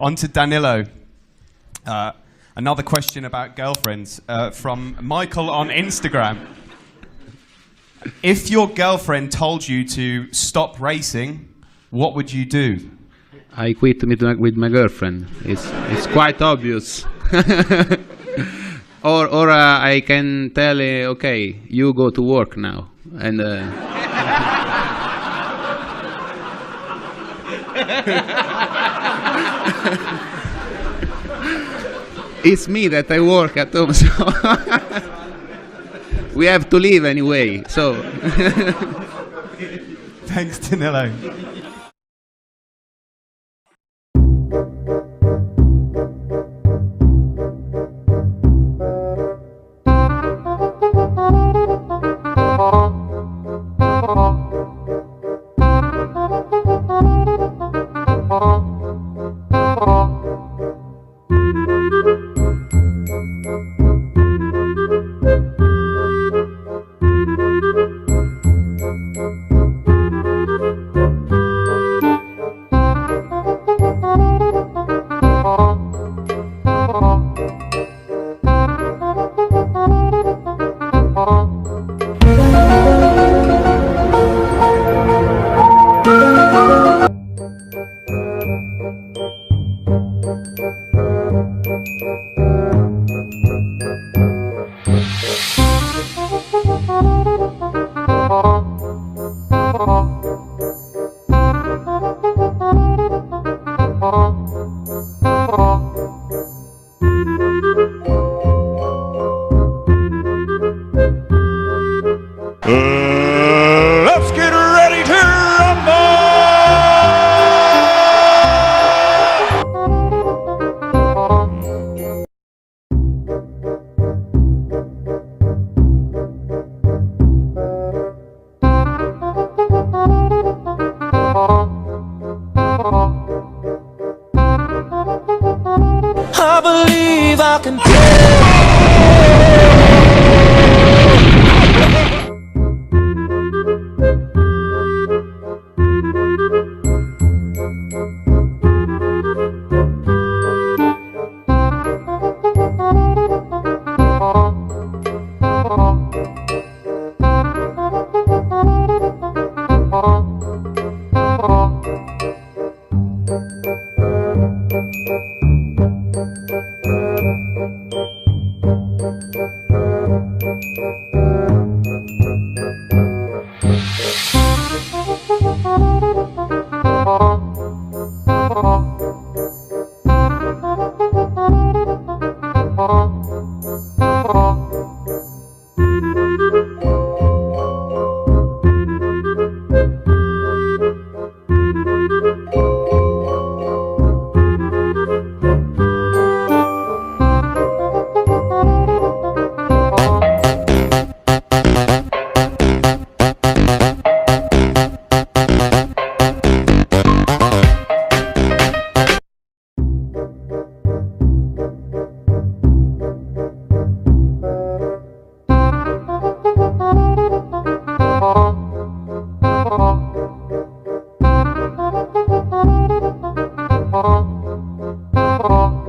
On to Danilo. Another question about girlfriends from Michael on Instagram. If your girlfriend told you to stop racing, what would you do? I quit with my girlfriend. It's quite obvious. or I can tell her, okay, you go to work now, and it's me that I work at home, so we have to leave anyway. So thanks, Danilo. Let's get ready to rumble! I believe I can Oh,